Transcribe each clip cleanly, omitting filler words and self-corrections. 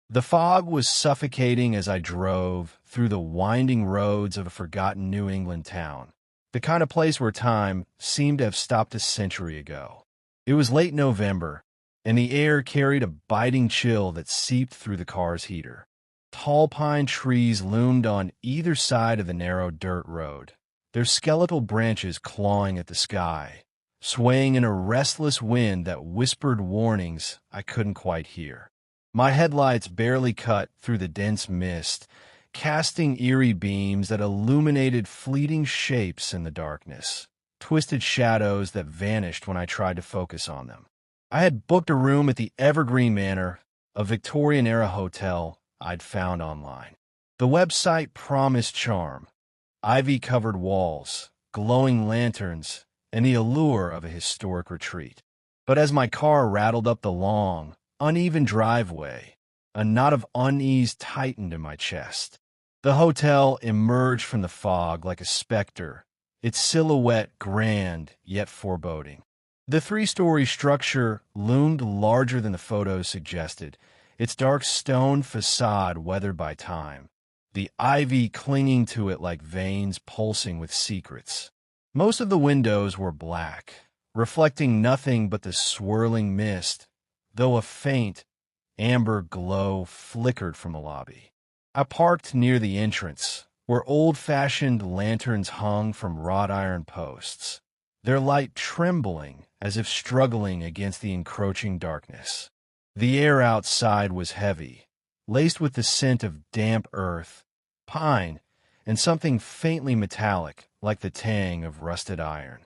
The fog was suffocating as I drove through the winding roads of a forgotten New England town, the kind of place where time seemed to have stopped a century ago. It was late November, and the air carried a biting chill that seeped through the car's heater. Tall pine trees loomed on either side of the narrow dirt road, their skeletal branches clawing at the sky, swaying in a restless wind that whispered warnings I couldn't quite hear. My headlights barely cut through the dense mist, casting eerie beams that illuminated fleeting shapes in the darkness, twisted shadows that vanished when I tried to focus on them. I had booked a room at the Evergreen Manor, a Victorian-era hotel I'd found online. The website promised charm, ivy-covered walls, glowing lanterns, and the allure of a historic retreat. But as my car rattled up the long, uneven driveway, a knot of unease tightened in my chest. The hotel emerged from the fog like a specter, its silhouette grand yet foreboding. The three-story structure loomed larger than the photos suggested, its dark stone facade weathered by time, the ivy clinging to it like veins pulsing with secrets. Most of the windows were black, reflecting nothing but the swirling mist, though a faint, amber glow flickered from the lobby. I parked near the entrance, where old-fashioned lanterns hung from wrought iron posts, their light trembling as if struggling against the encroaching darkness. The air outside was heavy, laced with the scent of damp earth, pine, and something faintly metallic like the tang of rusted iron.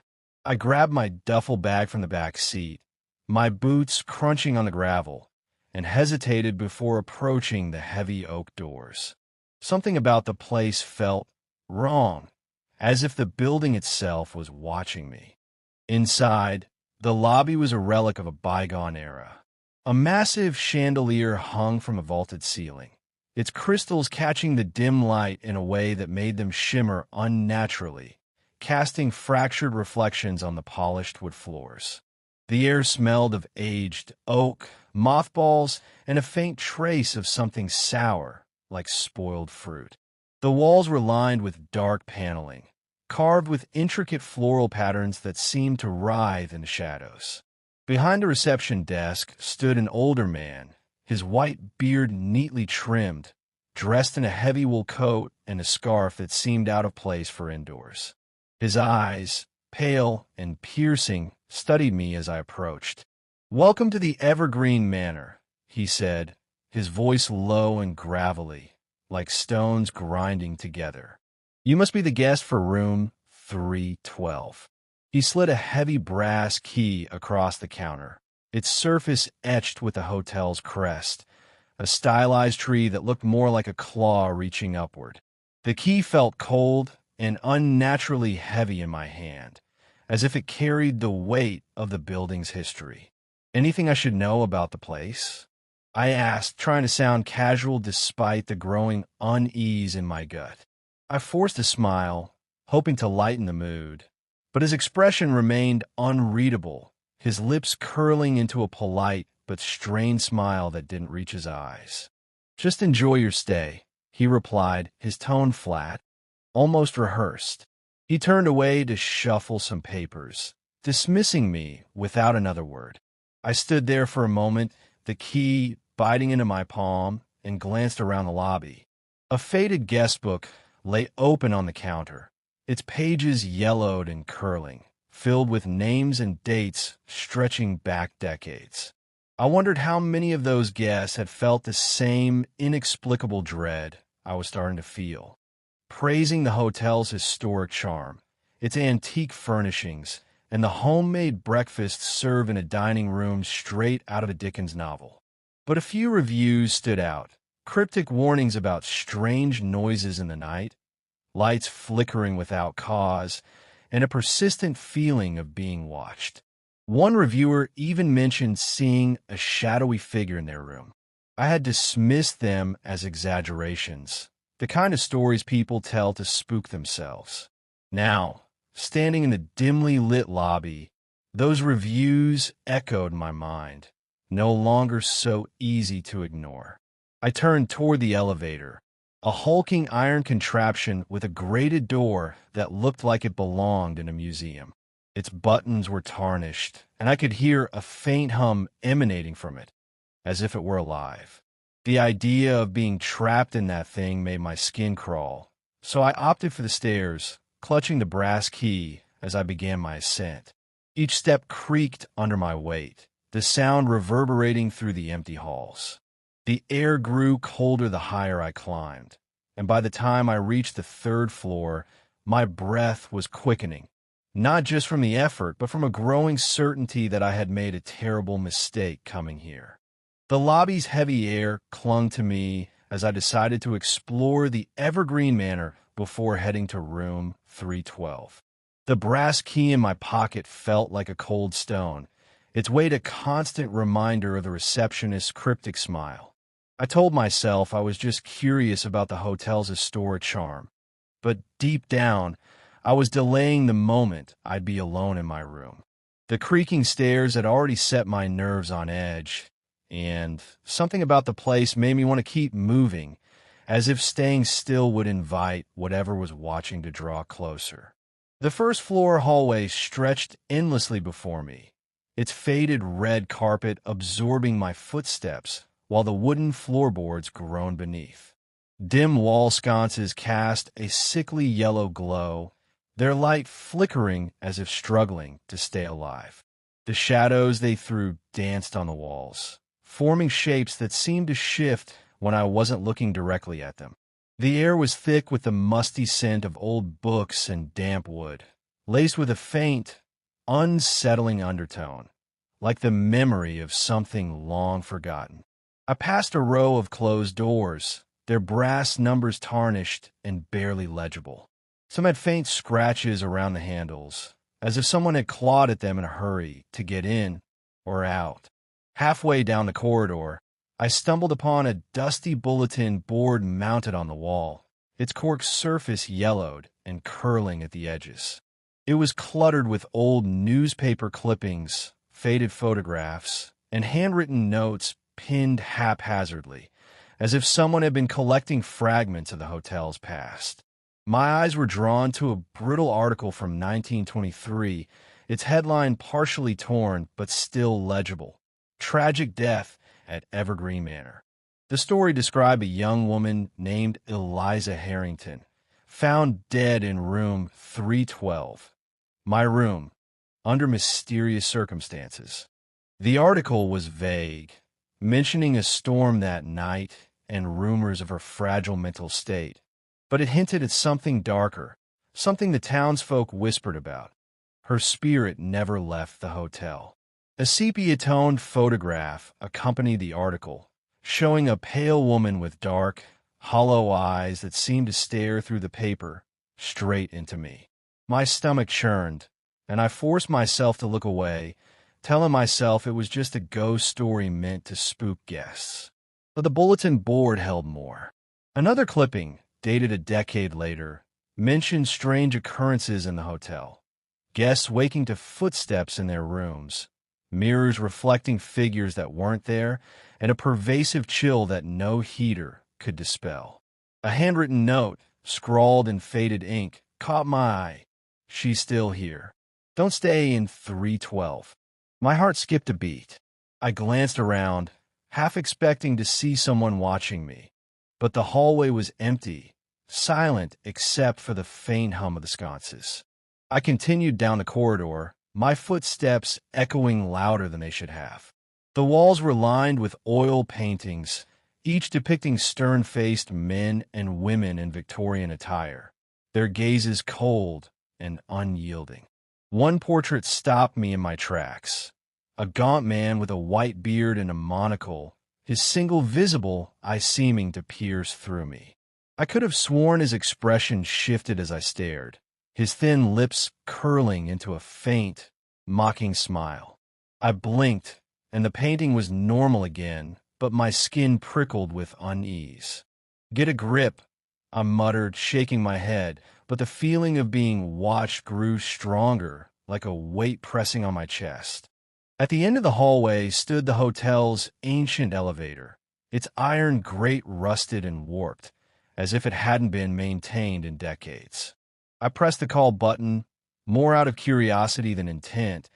I grabbed my duffel bag from the back seat, my boots crunching on the gravel, and hesitated before approaching the heavy oak doors. Something about the place felt wrong, as if the building itself was watching me. Inside, the lobby was a relic of a bygone era. A massive chandelier hung from a vaulted ceiling, its crystals catching the dim light in a way that made them shimmer unnaturally, casting fractured reflections on the polished wood floors. The air smelled of aged oak, mothballs, and a faint trace of something sour, like spoiled fruit. The walls were lined with dark paneling, carved with intricate floral patterns that seemed to writhe in the shadows. Behind a reception desk stood an older man, his white beard neatly trimmed, dressed in a heavy wool coat and a scarf that seemed out of place for indoors. His eyes, pale and piercing, studied me as I approached. "Welcome to the Evergreen Manor," he said, his voice low and gravelly, like stones grinding together. "You must be the guest for room 312. He slid a heavy brass key across the counter, its surface etched with the hotel's crest, a stylized tree that looked more like a claw reaching upward. The key felt cold and unnaturally heavy in my hand, as if it carried the weight of the building's history. "Anything I should know about the place?" I asked, trying to sound casual despite the growing unease in my gut. I forced a smile, hoping to lighten the mood, but his expression remained unreadable, his lips curling into a polite but strained smile that didn't reach his eyes. "Just enjoy your stay," he replied, his tone flat, almost rehearsed. He turned away to shuffle some papers, dismissing me without another word. I stood there for a moment, the key biting into my palm, and glanced around the lobby. A faded guest book lay open on the counter, its pages yellowed and curling, filled with names and dates stretching back decades. I wondered how many of those guests had felt the same inexplicable dread I was starting to feel, praising the hotel's historic charm, its antique furnishings, and the homemade breakfasts served in a dining room straight out of a Dickens novel. But a few reviews stood out, cryptic warnings about strange noises in the night, lights flickering without cause, and a persistent feeling of being watched. One reviewer even mentioned seeing a shadowy figure in their room. I had dismissed them as exaggerations, the kind of stories people tell to spook themselves. Now, standing in the dimly lit lobby, those reviews echoed in my mind, no longer so easy to ignore. I turned toward the elevator, a hulking iron contraption with a grated door that looked like it belonged in a museum. Its buttons were tarnished, and I could hear a faint hum emanating from it, as if it were alive. The idea of being trapped in that thing made my skin crawl, so I opted for the stairs, clutching the brass key as I began my ascent. Each step creaked under my weight, the sound reverberating through the empty halls. The air grew colder the higher I climbed, and by the time I reached the third floor, my breath was quickening, not just from the effort, but from a growing certainty that I had made a terrible mistake coming here. The lobby's heavy air clung to me as I decided to explore the Evergreen Manor before heading to room 312. The brass key in my pocket felt like a cold stone, its weight a constant reminder of the receptionist's cryptic smile. I told myself I was just curious about the hotel's historic charm, but deep down, I was delaying the moment I'd be alone in my room. The creaking stairs had already set my nerves on edge, and something about the place made me want to keep moving, as if staying still would invite whatever was watching to draw closer. The first floor hallway stretched endlessly before me, its faded red carpet absorbing my footsteps while the wooden floorboards groaned beneath. Dim wall sconces cast a sickly yellow glow, their light flickering as if struggling to stay alive. The shadows they threw danced on the walls, forming shapes that seemed to shift when I wasn't looking directly at them. The air was thick with the musty scent of old books and damp wood, laced with a faint, unsettling undertone, like the memory of something long forgotten. I passed a row of closed doors, their brass numbers tarnished and barely legible. Some had faint scratches around the handles, as if someone had clawed at them in a hurry to get in or out. Halfway down the corridor, I stumbled upon a dusty bulletin board mounted on the wall, its cork surface yellowed and curling at the edges. It was cluttered with old newspaper clippings, faded photographs, and handwritten notes pinned haphazardly, as if someone had been collecting fragments of the hotel's past. My eyes were drawn to a brutal article from 1923, its headline partially torn but still legible. Tragic death at Evergreen Manor. The story described a young woman named Eliza Harrington, found dead in room 312, my room, under mysterious circumstances. The article was vague, mentioning a storm that night and rumors of her fragile mental state, but it hinted at something darker, something the townsfolk whispered about. Her spirit never left the hotel. A sepia-toned photograph accompanied the article, showing a pale woman with dark, hollow eyes that seemed to stare through the paper straight into me. My stomach churned, and I forced myself to look away, telling myself it was just a ghost story meant to spook guests. But the bulletin board held more. Another clipping, dated a decade later, mentioned strange occurrences in the hotel. Guests waking to footsteps in their rooms, mirrors reflecting figures that weren't there, and a pervasive chill that no heater could dispel. A handwritten note, scrawled in faded ink, caught my eye. She's still here. Don't stay in 312. My heart skipped a beat. I glanced around, half expecting to see someone watching me, but the hallway was empty, silent except for the faint hum of the sconces. I continued down the corridor, my footsteps echoing louder than they should have. The walls were lined with oil paintings, each depicting stern-faced men and women in Victorian attire, their gazes cold and unyielding. One portrait stopped me in my tracks. A gaunt man with a white beard and a monocle, his single visible eye seeming to pierce through me. I could have sworn his expression shifted as I stared, his thin lips curling into a faint, mocking smile. I blinked, and the painting was normal again, but my skin prickled with unease. "Get a grip," I muttered, shaking my head, but the feeling of being watched grew stronger, like a weight pressing on my chest. At the end of the hallway stood the hotel's ancient elevator, its iron grate rusted and warped, as if it hadn't been maintained in decades. I pressed the call button, more out of curiosity than intent,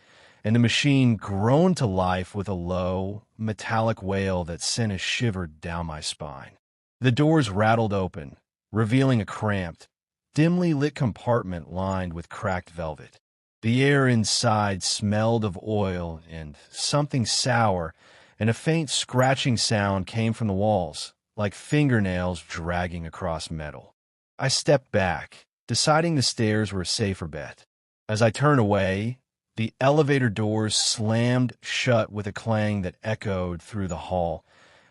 and the machine groaned to life with a low, metallic wail that sent a shiver down my spine. The doors rattled open, revealing a cramped, dimly lit compartment lined with cracked velvet. The air inside smelled of oil and something sour, and a faint scratching sound came from the walls, like fingernails dragging across metal. I stepped back, deciding the stairs were a safer bet. As I turned away, the elevator doors slammed shut with a clang that echoed through the hall.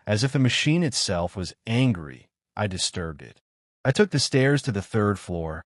As if the machine itself was angry, I disturbed it. I took the stairs to the third floor,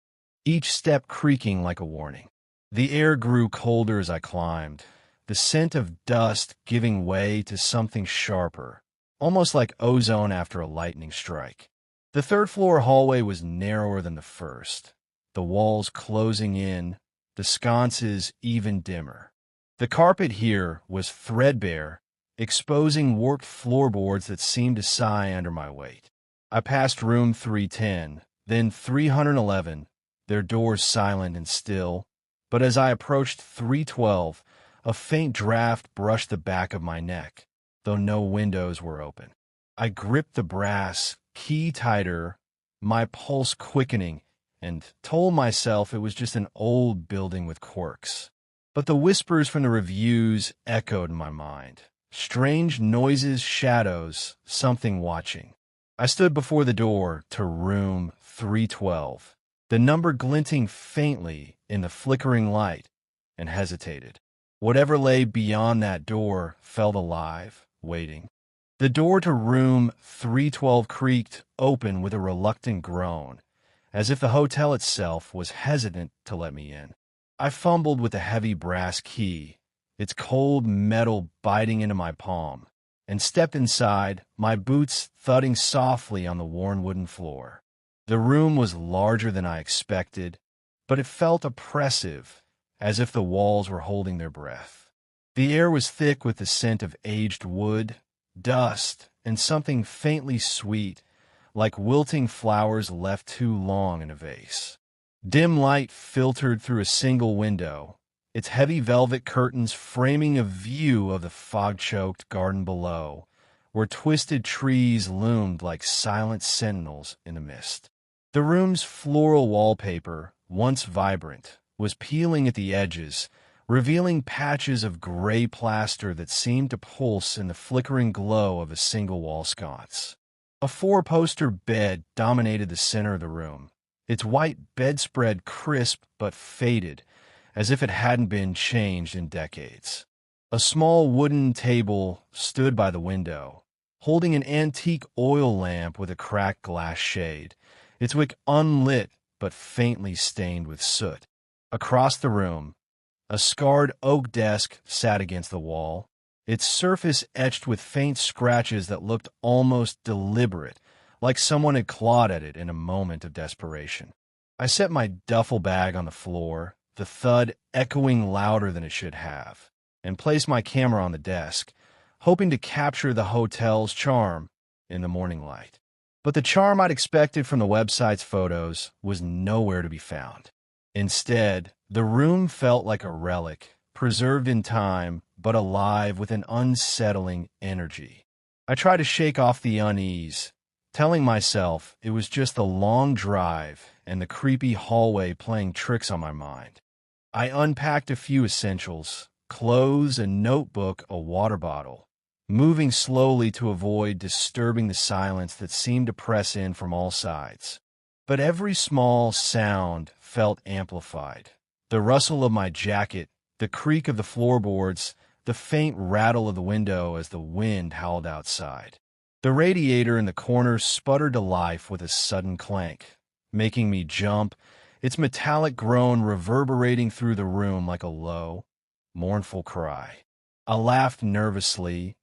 each step creaking like a warning. The air grew colder as I climbed, the scent of dust giving way to something sharper, almost like ozone after a lightning strike. The third-floor hallway was narrower than the first, the walls closing in, the sconces even dimmer. The carpet here was threadbare, exposing warped floorboards that seemed to sigh under my weight. I passed room 310, then 311, their doors silent and still, but as I approached 312, a faint draft brushed the back of my neck, though no windows were open. I gripped the brass key tighter, my pulse quickening, and told myself it was just an old building with quirks. But the whispers from the reviews echoed in my mind. Strange noises, shadows, something watching. I stood before the door to room 312, the number glinting faintly in the flickering light, and hesitated. Whatever lay beyond that door felt alive, waiting. The door to room 312 creaked open with a reluctant groan, as if the hotel itself was hesitant to let me in. I fumbled with the heavy brass key, its cold metal biting into my palm, and stepped inside, my boots thudding softly on the worn wooden floor. The room was larger than I expected, but it felt oppressive, as if the walls were holding their breath. The air was thick with the scent of aged wood, dust, and something faintly sweet, like wilting flowers left too long in a vase. Dim light filtered through a single window, its heavy velvet curtains framing a view of the fog-choked garden below, where twisted trees loomed like silent sentinels in the mist. The room's floral wallpaper, once vibrant, was peeling at the edges, revealing patches of gray plaster that seemed to pulse in the flickering glow of a single wall sconce. A four-poster bed dominated the center of the room, its white bedspread crisp but faded, as if it hadn't been changed in decades. A small wooden table stood by the window, holding an antique oil lamp with a cracked glass shade, its wick unlit but faintly stained with soot. Across the room, a scarred oak desk sat against the wall, its surface etched with faint scratches that looked almost deliberate, like someone had clawed at it in a moment of desperation. I set my duffel bag on the floor, the thud echoing louder than it should have, and placed my camera on the desk, hoping to capture the hotel's charm in the morning light. But the charm I'd expected from the website's photos was nowhere to be found. Instead, the room felt like a relic, preserved in time, but alive with an unsettling energy. I tried to shake off the unease, telling myself it was just the long drive and the creepy hallway playing tricks on my mind. I unpacked a few essentials, clothes, a notebook, a water bottle, moving slowly to avoid disturbing the silence that seemed to press in from all sides. But every small sound felt amplified. The rustle of my jacket, the creak of the floorboards, the faint rattle of the window as the wind howled outside. The radiator in the corner sputtered to life with a sudden clank, making me jump, its metallic groan reverberating through the room like a low, mournful cry. I laughed nervously,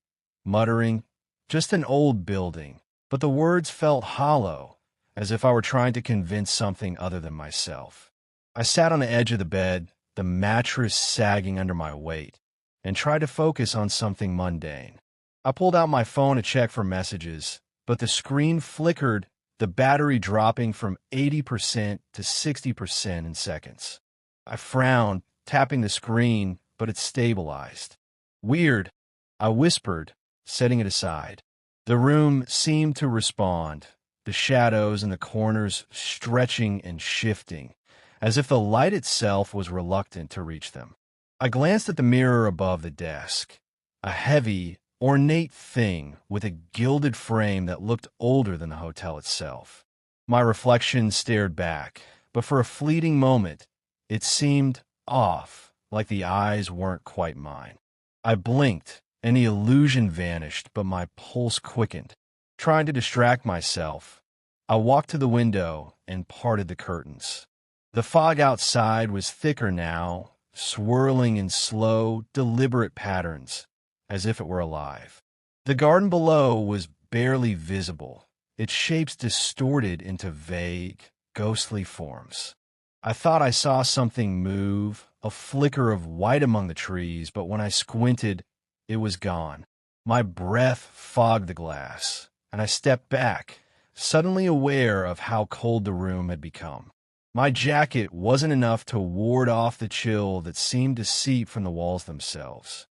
muttering, "Just an old building," but the words felt hollow, as if I were trying to convince something other than myself. I sat on the edge of the bed, the mattress sagging under my weight, and tried to focus on something mundane. I pulled out my phone to check for messages, but the screen flickered, the battery dropping from 80% to 60% in seconds. I frowned, tapping the screen, but it stabilized. Weird, I whispered, setting it aside. The room seemed to respond, the shadows in the corners stretching and shifting, as if the light itself was reluctant to reach them. I glanced at the mirror above the desk, a heavy, ornate thing with a gilded frame that looked older than the hotel itself. My reflection stared back, but for a fleeting moment, it seemed off, like the eyes weren't quite mine. I blinked, and the illusion vanished, but my pulse quickened. Trying to distract myself, I walked to the window and parted the curtains. The fog outside was thicker now, swirling in slow, deliberate patterns, as if it were alive. The garden below was barely visible, its shapes distorted into vague, ghostly forms. I thought I saw something move, a flicker of white among the trees, but when I squinted, it was gone. My breath fogged the glass, and I stepped back, suddenly aware of how cold the room had become. My jacket wasn't enough to ward off the chill that seemed to seep from the walls themselves.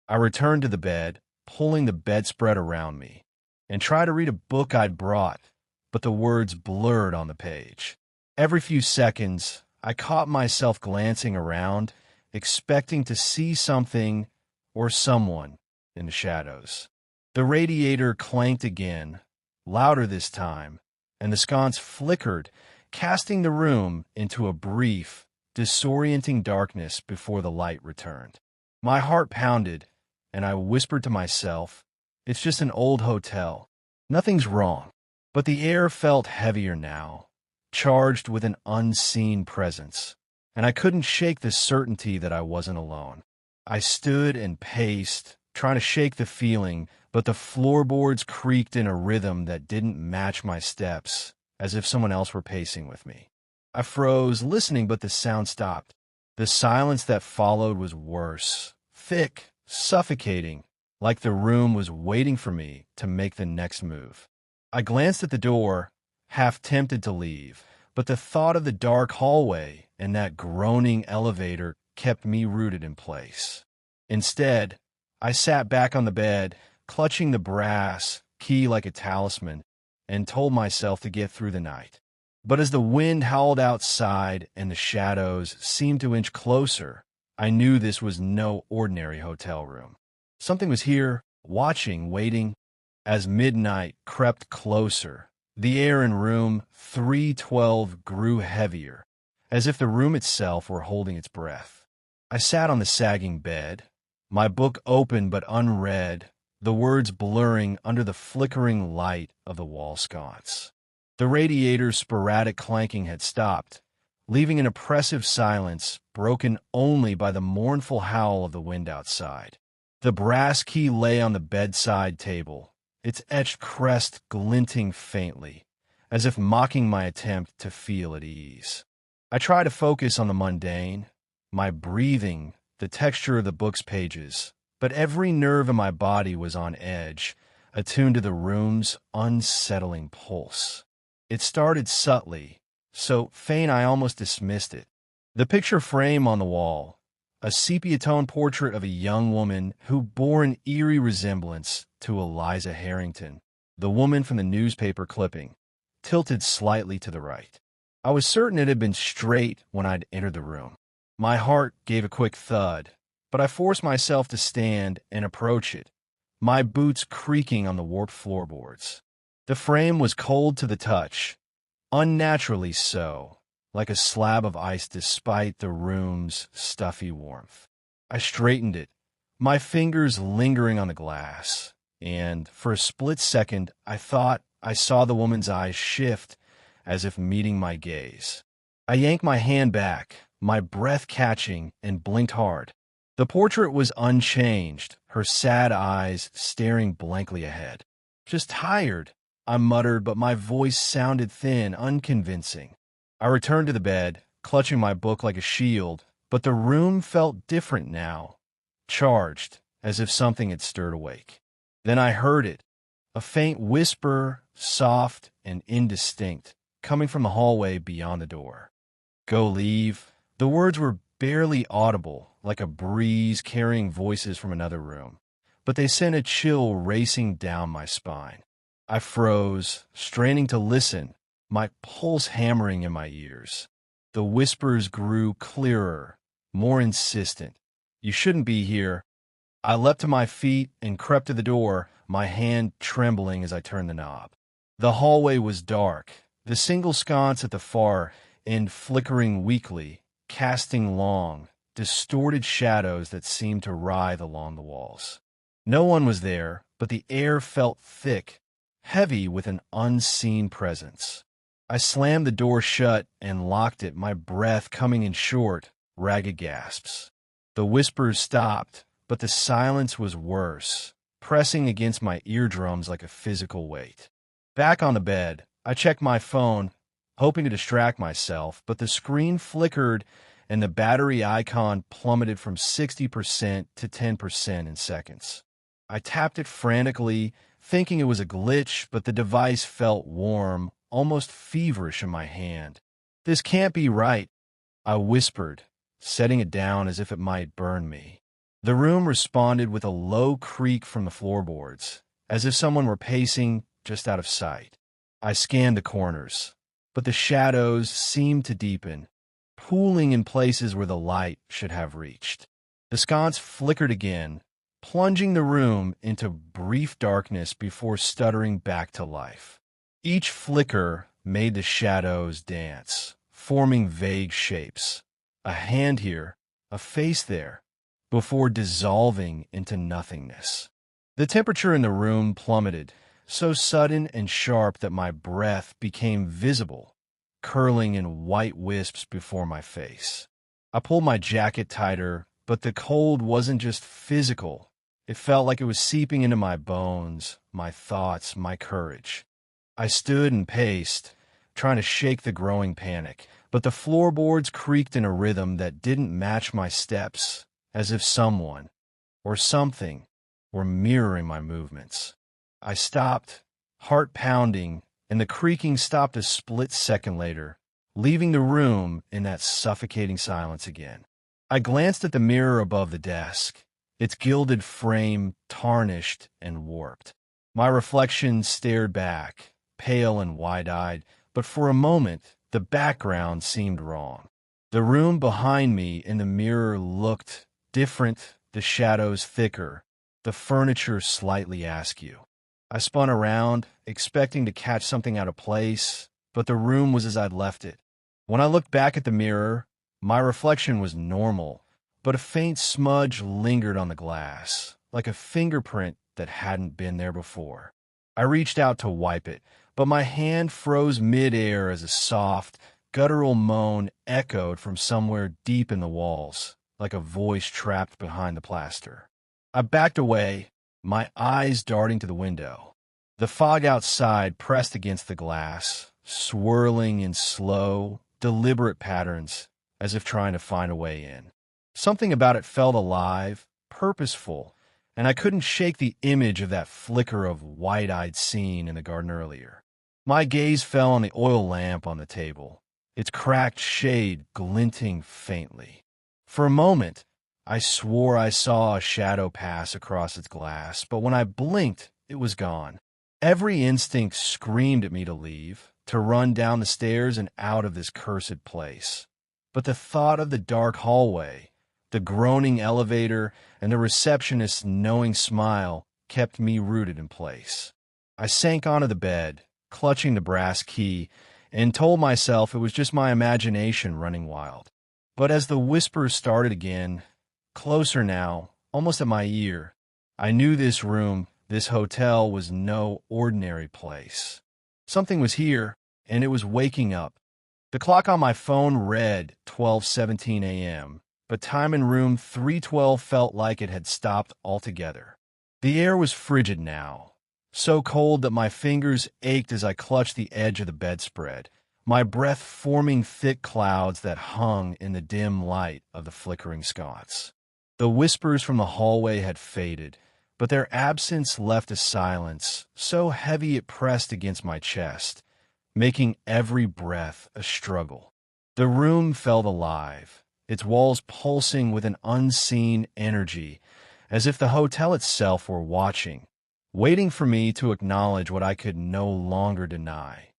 I returned to the bed, pulling the bedspread around me, and tried to read a book I'd brought, but the words blurred on the page. Every few seconds, I caught myself glancing around, expecting to see something or someone in the shadows. The radiator clanked again, louder this time, and the sconce flickered, casting the room into a brief, disorienting darkness before the light returned. My heart pounded, and I whispered to myself, "It's just an old hotel. Nothing's wrong." But the air felt heavier now, charged with an unseen presence, and I couldn't shake the certainty that I wasn't alone. I stood and paced, trying to shake the feeling, but the floorboards creaked in a rhythm that didn't match my steps, as if someone else were pacing with me. I froze, listening, but the sound stopped. The silence that followed was worse, thick, suffocating, like the room was waiting for me to make the next move. I glanced at the door, half tempted to leave, but the thought of the dark hallway and that groaning elevator kept me rooted in place. Instead, I sat back on the bed, clutching the brass key like a talisman, and told myself to get through the night. But as the wind howled outside and the shadows seemed to inch closer, I knew this was no ordinary hotel room. Something was here, watching, waiting. As midnight crept closer, the air in room 312 grew heavier, as if the room itself were holding its breath. I sat on the sagging bed, my book open but unread, the words blurring under the flickering light of the wall sconce. The radiator's sporadic clanking had stopped, leaving an oppressive silence broken only by the mournful howl of the wind outside. The brass key lay on the bedside table, its etched crest glinting faintly, as if mocking my attempt to feel at ease. I tried to focus on the mundane, my breathing, the texture of the book's pages, but every nerve in my body was on edge, attuned to the room's unsettling pulse. It started subtly, so faint I almost dismissed it. The picture frame on the wall, a sepia-tone portrait of a young woman who bore an eerie resemblance to Eliza Harrington, the woman from the newspaper clipping, tilted slightly to the right. I was certain it had been straight when I'd entered the room. My heart gave a quick thud, but I forced myself to stand and approach it, my boots creaking on the warped floorboards. The frame was cold to the touch, unnaturally so, like a slab of ice despite the room's stuffy warmth. I straightened it, my fingers lingering on the glass, and for a split second I thought I saw the woman's eyes shift as if meeting my gaze. I yanked my hand back, my breath catching, and blinked hard. The portrait was unchanged, her sad eyes staring blankly ahead. "Just tired," I muttered, but my voice sounded thin, unconvincing. I returned to the bed, clutching my book like a shield, but the room felt different now, charged, as if something had stirred awake. Then I heard it, a faint whisper, soft and indistinct, coming from the hallway beyond the door. Go leave. The words were barely audible, like a breeze carrying voices from another room, but they sent a chill racing down my spine. I froze, straining to listen, my pulse hammering in my ears. The whispers grew clearer, more insistent. You shouldn't be here. I leapt to my feet and crept to the door, my hand trembling as I turned the knob. The hallway was dark, the single sconce at the far end flickering weakly, casting long, distorted shadows that seemed to writhe along the walls. No one was there, but the air felt thick, heavy with an unseen presence. I slammed the door shut and locked it, my breath coming in short, ragged gasps. The whispers stopped, but the silence was worse, pressing against my eardrums like a physical weight. Back on the bed, I checked my phone, hoping to distract myself, but the screen flickered and the battery icon plummeted from 60% to 10% in seconds. I tapped it frantically, thinking it was a glitch, but the device felt warm, almost feverish in my hand. This can't be right, I whispered, setting it down as if it might burn me. The room responded with a low creak from the floorboards, as if someone were pacing just out of sight. I scanned the corners, but the shadows seemed to deepen, pooling in places where the light should have reached. The sconce flickered again, plunging the room into brief darkness before stuttering back to life. Each flicker made the shadows dance, forming vague shapes. A hand here, a face there, before dissolving into nothingness. The temperature in the room plummeted, so sudden and sharp that my breath became visible, curling in white wisps before my face. I pulled my jacket tighter, but the cold wasn't just physical. It felt like it was seeping into my bones, my thoughts, my courage. I stood and paced, trying to shake the growing panic, but the floorboards creaked in a rhythm that didn't match my steps, as if someone, or something, were mirroring my movements. I stopped, heart pounding, and the creaking stopped a split second later, leaving the room in that suffocating silence again. I glanced at the mirror above the desk, its gilded frame tarnished and warped. My reflection stared back, pale and wide-eyed, but for a moment the background seemed wrong. The room behind me in the mirror looked different, the shadows thicker, the furniture slightly askew. I spun around, expecting to catch something out of place, but the room was as I'd left it. When I looked back at the mirror, my reflection was normal, but a faint smudge lingered on the glass, like a fingerprint that hadn't been there before. I reached out to wipe it, but my hand froze mid-air as a soft, guttural moan echoed from somewhere deep in the walls, like a voice trapped behind the plaster. I backed away, my eyes darting to the window. The fog outside pressed against the glass, swirling in slow, deliberate patterns, as if trying to find a way in. Something about it felt alive, purposeful, and I couldn't shake the image of that flicker of wide-eyed scene in the garden earlier. My gaze fell on the oil lamp on the table, its cracked shade glinting faintly. For a moment, I swore I saw a shadow pass across its glass, but when I blinked, it was gone. Every instinct screamed at me to leave, to run down the stairs and out of this cursed place. But the thought of the dark hallway, the groaning elevator, and the receptionist's knowing smile kept me rooted in place. I sank onto the bed, clutching the brass key, and told myself it was just my imagination running wild. But as the whispers started again, closer now, almost at my ear, I knew this room, this hotel, was no ordinary place. Something was here, and it was waking up. The clock on my phone read 12:17 a.m., but time in room 312 felt like it had stopped altogether. The air was frigid now, so cold that my fingers ached as I clutched the edge of the bedspread, my breath forming thick clouds that hung in the dim light of the flickering sconce. The whispers from the hallway had faded, but their absence left a silence so heavy it pressed against my chest, making every breath a struggle. The room felt alive, its walls pulsing with an unseen energy, as if the hotel itself were watching, waiting for me to acknowledge what I could no longer deny.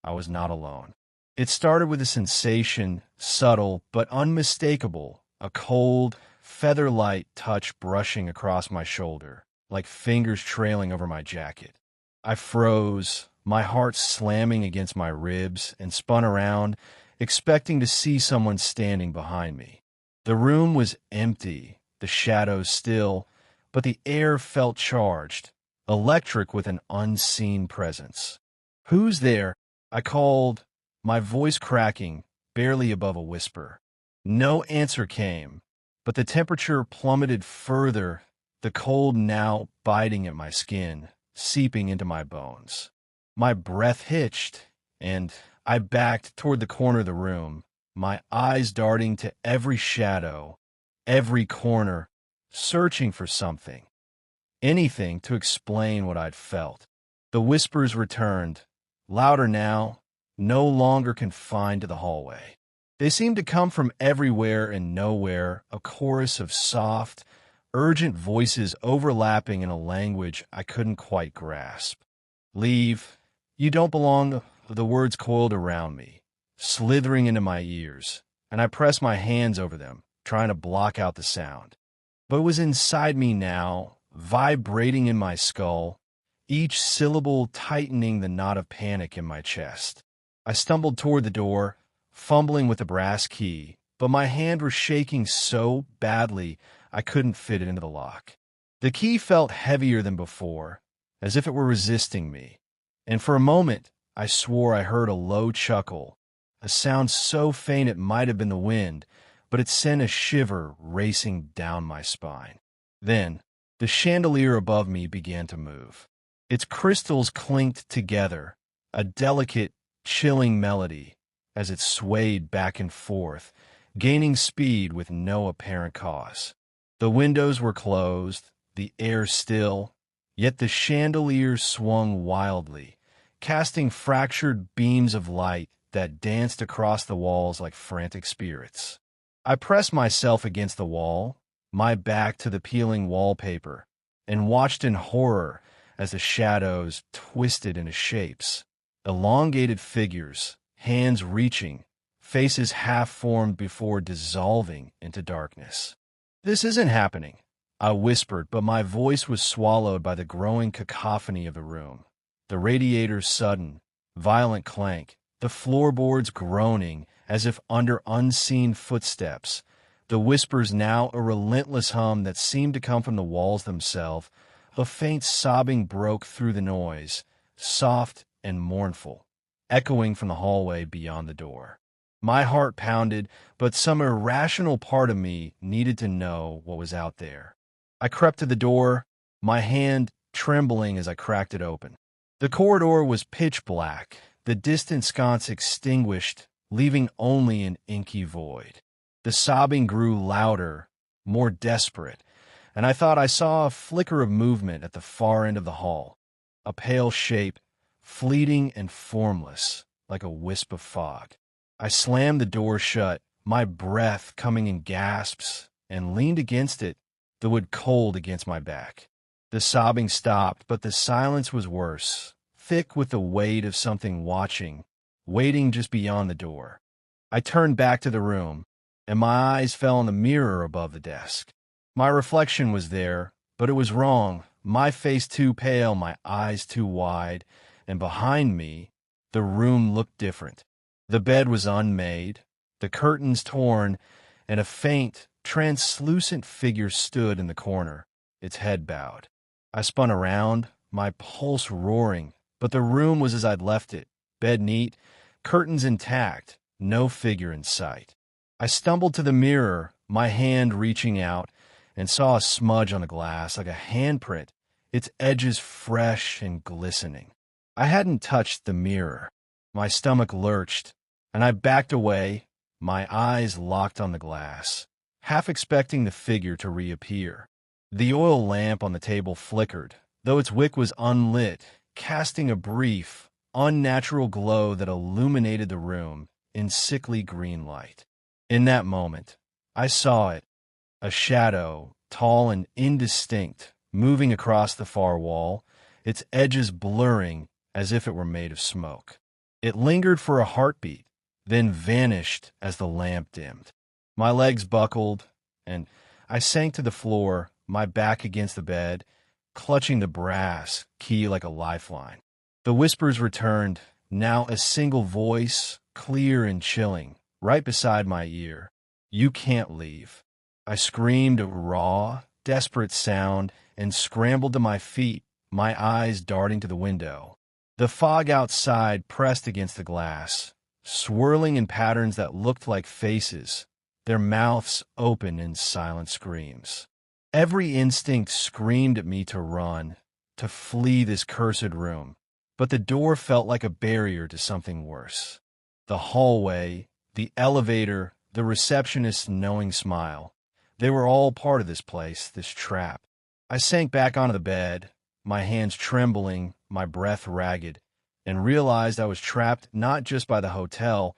I was not alone. It started with a sensation, subtle but unmistakable, a cold, feather-light touch brushing across my shoulder, like fingers trailing over my jacket. I froze, my heart slamming against my ribs, and spun around, expecting to see someone standing behind me. The room was empty, the shadows still, but the air felt charged, electric with an unseen presence. "Who's there?" I called, my voice cracking, barely above a whisper. No answer came, but the temperature plummeted further, the cold now biting at my skin, seeping into my bones. My breath hitched, and I backed toward the corner of the room, my eyes darting to every shadow, every corner, searching for something, anything to explain what I'd felt. The whispers returned, louder now, no longer confined to the hallway. They seemed to come from everywhere and nowhere, a chorus of soft, urgent voices overlapping in a language I couldn't quite grasp. "Leave. You don't belong." The words coiled around me, slithering into my ears, and I pressed my hands over them, trying to block out the sound. But it was inside me now, vibrating in my skull, each syllable tightening the knot of panic in my chest. I stumbled toward the door, fumbling with the brass key, but my hand was shaking so badly I couldn't fit it into the lock. The key felt heavier than before, as if it were resisting me, and for a moment I swore I heard a low chuckle, a sound so faint it might have been the wind, but it sent a shiver racing down my spine. Then, the chandelier above me began to move. Its crystals clinked together, a delicate, chilling melody, as it swayed back and forth, gaining speed with no apparent cause. The windows were closed, the air still, yet the chandelier swung wildly, casting fractured beams of light that danced across the walls like frantic spirits. I pressed myself against the wall, my back to the peeling wallpaper, and watched in horror as the shadows twisted into shapes, elongated figures, hands reaching, faces half-formed before dissolving into darkness. "This isn't happening," I whispered, but my voice was swallowed by the growing cacophony of the room. The radiator's sudden, violent clank, the floorboards groaning as if under unseen footsteps, the whispers now a relentless hum that seemed to come from the walls themselves. A faint sobbing broke through the noise, soft and mournful, echoing from the hallway beyond the door. My heart pounded, but some irrational part of me needed to know what was out there. I crept to the door, my hand trembling as I cracked it open. The corridor was pitch black, the distant sconce extinguished, leaving only an inky void. The sobbing grew louder, more desperate, and I thought I saw a flicker of movement at the far end of the hall, a pale shape, fleeting and formless, like a wisp of fog. I slammed the door shut, my breath coming in gasps, and leaned against it, the wood cold against my back. The sobbing stopped, but the silence was worse, thick with the weight of something watching, waiting just beyond the door. I turned back to the room, and my eyes fell on the mirror above the desk. My reflection was there, but it was wrong, my face too pale, my eyes too wide, and behind me, the room looked different. The bed was unmade, the curtains torn, and a faint, translucent figure stood in the corner, its head bowed. I spun around, my pulse roaring, but the room was as I'd left it, bed neat, curtains intact, no figure in sight. I stumbled to the mirror, my hand reaching out, and saw a smudge on the glass like a handprint, its edges fresh and glistening. I hadn't touched the mirror. My stomach lurched, and I backed away, my eyes locked on the glass, half expecting the figure to reappear. The oil lamp on the table flickered, though its wick was unlit, casting a brief, unnatural glow that illuminated the room in sickly green light. In that moment, I saw it, a shadow, tall and indistinct, moving across the far wall, its edges blurring as if it were made of smoke. It lingered for a heartbeat, then vanished as the lamp dimmed. My legs buckled, and I sank to the floor, my back against the bed, clutching the brass key like a lifeline. The whispers returned, now a single voice, clear and chilling, right beside my ear. "You can't leave." I screamed a raw, desperate sound and scrambled to my feet, my eyes darting to the window. The fog outside pressed against the glass, swirling in patterns that looked like faces, their mouths open in silent screams. Every instinct screamed at me to run, to flee this cursed room, but the door felt like a barrier to something worse. The hallway, the elevator, the receptionist's knowing smile, they were all part of this place, this trap. I sank back onto the bed, my hands trembling, my breath ragged, and realized I was trapped not just by the hotel,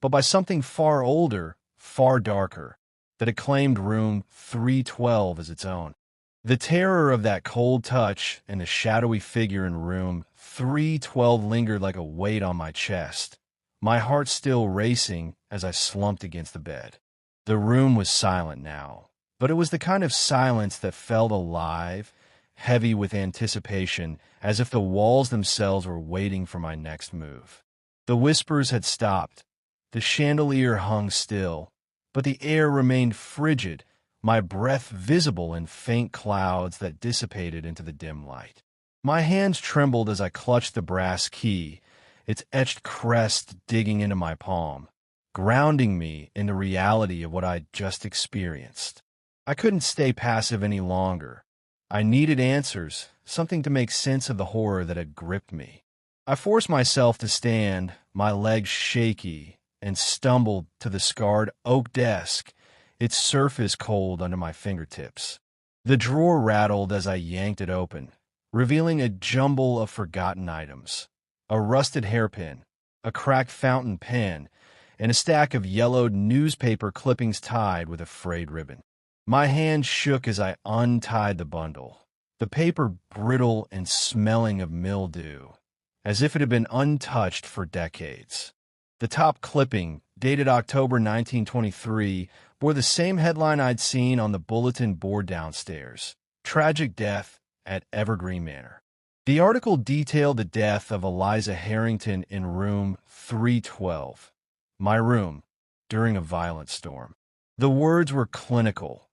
but by something far older, far darker, that had claimed room 312 as its own. The terror of that cold touch and the shadowy figure in room 312 lingered like a weight on my chest, my heart still racing as I slumped against the bed. The room was silent now, but it was the kind of silence that felt alive, heavy with anticipation, as if the walls themselves were waiting for my next move. The whispers had stopped. The chandelier hung still, but the air remained frigid, my breath visible in faint clouds that dissipated into the dim light. My hands trembled as I clutched the brass key, its etched crest digging into my palm, grounding me in the reality of what I'd just experienced. I couldn't stay passive any longer. I needed answers, something to make sense of the horror that had gripped me. I forced myself to stand, my legs shaky, and stumbled to the scarred oak desk, its surface cold under my fingertips. The drawer rattled as I yanked it open, revealing a jumble of forgotten items: a rusted hairpin, a cracked fountain pen, and a stack of yellowed newspaper clippings tied with a frayed ribbon. My hand shook as I untied the bundle, the paper brittle and smelling of mildew, as if it had been untouched for decades. The top clipping, dated October 1923, bore the same headline I'd seen on the bulletin board downstairs: "Tragic Death at Evergreen Manor." The article detailed the death of Eliza Harrington in room 312, my room, during a violent storm. The words were clinical,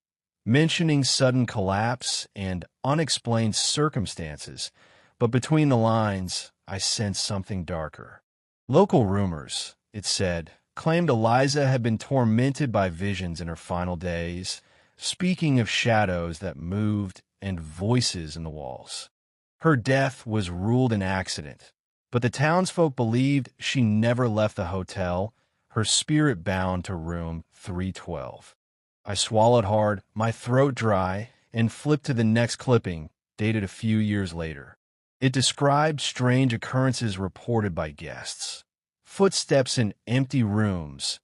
mentioning sudden collapse and unexplained circumstances, but between the lines, I sensed something darker. Local rumors, it said, claimed Eliza had been tormented by visions in her final days, speaking of shadows that moved and voices in the walls. Her death was ruled an accident, but the townsfolk believed she never left the hotel, her spirit bound to room 312. I swallowed hard, my throat dry, and flipped to the next clipping, dated a few years later. It described strange occurrences reported by guests: footsteps in empty rooms,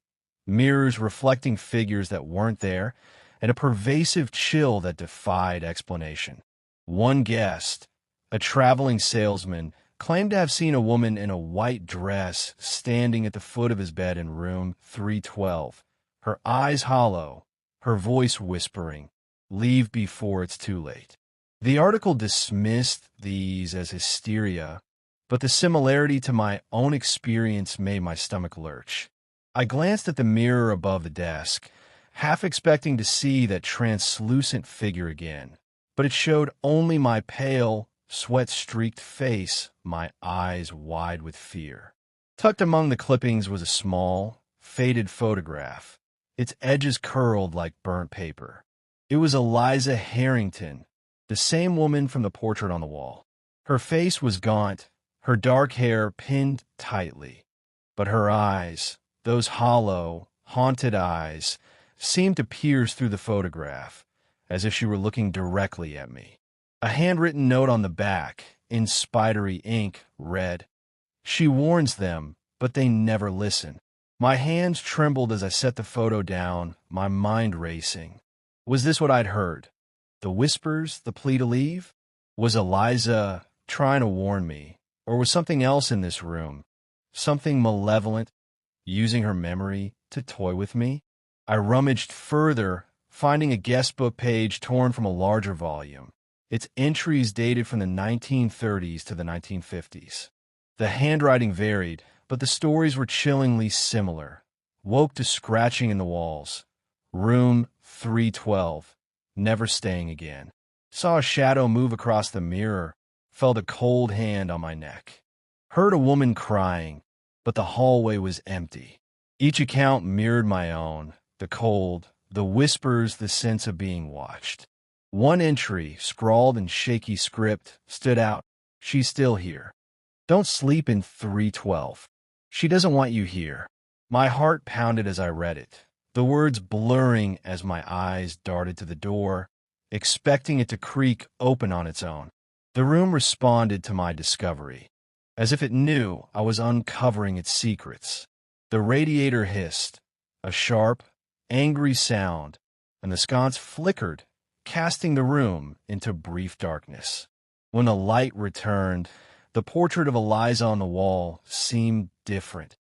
mirrors reflecting figures that weren't there, and a pervasive chill that defied explanation. One guest, a traveling salesman, claimed to have seen a woman in a white dress standing at the foot of his bed in room 312, her eyes hollow, her voice whispering, "Leave before it's too late." The article dismissed these as hysteria, but the similarity to my own experience made my stomach lurch. I glanced at the mirror above the desk, half expecting to see that translucent figure again, but it showed only my pale, sweat-streaked face, my eyes wide with fear. Tucked among the clippings was a small, faded photograph, its edges curled like burnt paper. It was Eliza Harrington, the same woman from the portrait on the wall. Her face was gaunt, her dark hair pinned tightly, but her eyes, those hollow, haunted eyes, seemed to pierce through the photograph, as if she were looking directly at me. A handwritten note on the back, in spidery ink, read, "She warns them, but they never listen." My hands trembled as I set the photo down, my mind racing. Was this what I'd heard? The whispers, the plea to leave? Was Eliza trying to warn me? Or was something else in this room? Something malevolent, using her memory to toy with me? I rummaged further, finding a guest book page torn from a larger volume. Its entries dated from the 1930s to the 1950s. The handwriting varied, but the stories were chillingly similar. Woke to scratching in the walls. Room 312. Never staying again. Saw a shadow move across the mirror. Felt a cold hand on my neck. Heard a woman crying, but the hallway was empty. Each account mirrored my own. The cold, the whispers, the sense of being watched. One entry, scrawled in shaky script, stood out. "She's still here. Don't sleep in 312. She doesn't want you here." My heart pounded as I read it, the words blurring as my eyes darted to the door, expecting it to creak open on its own. The room responded to my discovery, as if it knew I was uncovering its secrets. The radiator hissed, a sharp, angry sound, and the sconce flickered, casting the room into brief darkness. When the light returned, the portrait of Eliza on the wall seemed different.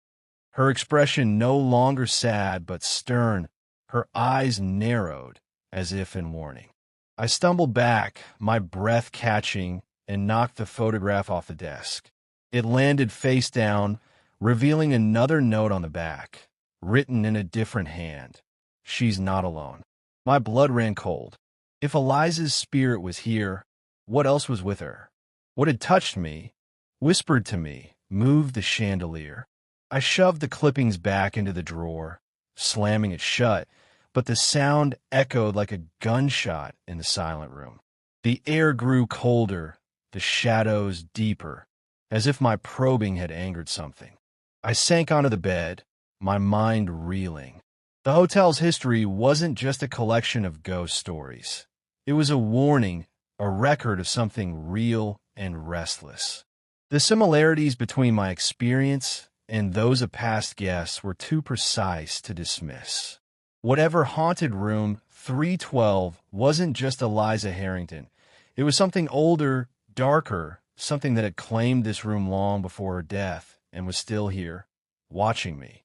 Her expression no longer sad but stern, her eyes narrowed, as if in warning. I stumbled back, my breath catching, and knocked the photograph off the desk. It landed face down, revealing another note on the back, written in a different hand. "She's not alone." My blood ran cold. If Eliza's spirit was here, what else was with her? What had touched me, whispered to me, moved the chandelier? I shoved the clippings back into the drawer, slamming it shut, but the sound echoed like a gunshot in the silent room. The air grew colder, the shadows deeper, as if my probing had angered something. I sank onto the bed, my mind reeling. The hotel's history wasn't just a collection of ghost stories. It was a warning, a record of something real and restless. The similarities between my experience and those of past guests were too precise to dismiss. Whatever haunted room 312 wasn't just Eliza Harrington. It was something older, darker, something that had claimed this room long before her death and was still here, watching me.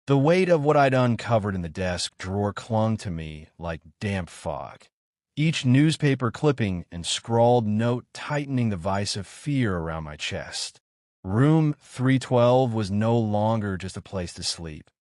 The weight of what I'd uncovered in the desk drawer clung to me like damp fog. Each newspaper clipping and scrawled note tightening the vice of fear around my chest. Room 312 was no longer just a place to sleep.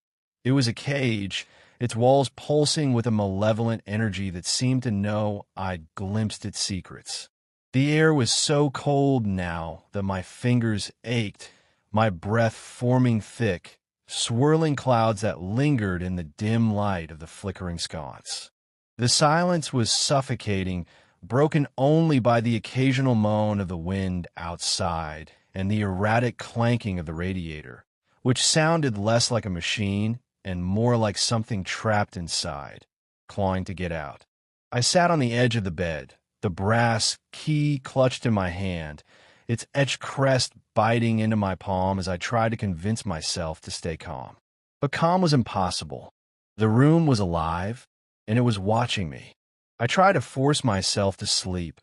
It was a cage, its walls pulsing with a malevolent energy that seemed to know I'd glimpsed its secrets. The air was so cold now that my fingers ached, my breath forming thick, swirling clouds that lingered in the dim light of the flickering sconce. The silence was suffocating, broken only by the occasional moan of the wind outside and the erratic clanking of the radiator, which sounded less like a machine and more like something trapped inside, clawing to get out. I sat on the edge of the bed, the brass key clutched in my hand, its etched crest biting into my palm as I tried to convince myself to stay calm. But calm was impossible. The room was alive, and it was watching me. I tried to force myself to sleep,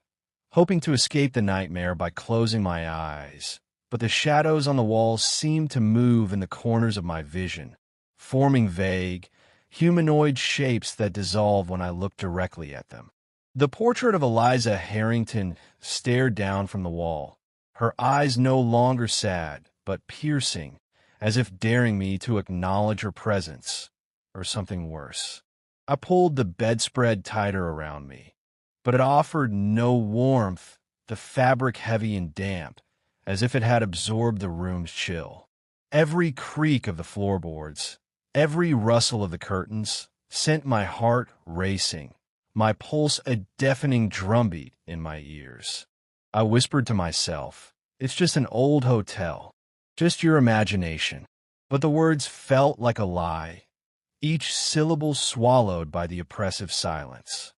hoping to escape the nightmare by closing my eyes, but the shadows on the walls seemed to move in the corners of my vision, forming vague, humanoid shapes that dissolved when I looked directly at them. The portrait of Eliza Harrington stared down from the wall, her eyes no longer sad, but piercing, as if daring me to acknowledge her presence, or something worse. I pulled the bedspread tighter around me, but it offered no warmth, the fabric heavy and damp, as if it had absorbed the room's chill. Every creak of the floorboards, every rustle of the curtains, sent my heart racing, my pulse a deafening drumbeat in my ears. I whispered to myself, "It's just an old hotel, just your imagination." But the words felt like a lie, each syllable swallowed by the oppressive silence.